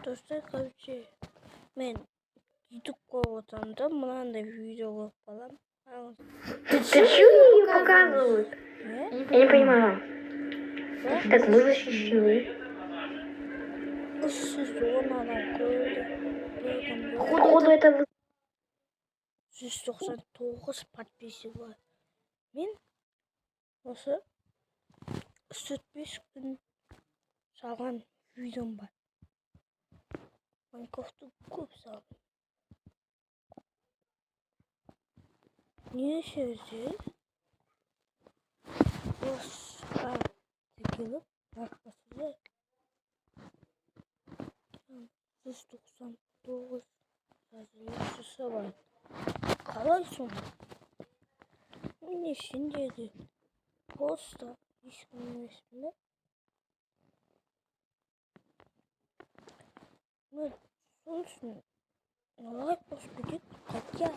Dostlar, короче, men YouTube koyuyorum da mынандай видео koyup kalam. Ты чего ее показывают? Я не понимаю. Так мы защищены. Issız olan adam koyuldu. Походу это 199 подписчик var. Men осы 4-5 күн салған видеом бар. Майнкрафтты көп салдым. Не сөзі? Осыға текеліп, арқасыда 199 жазылушысы бар. Қалай соны? Мен ішіндегі просто ешкім емеспін да. Мен сол үшін лайк басып кетеді. Хотя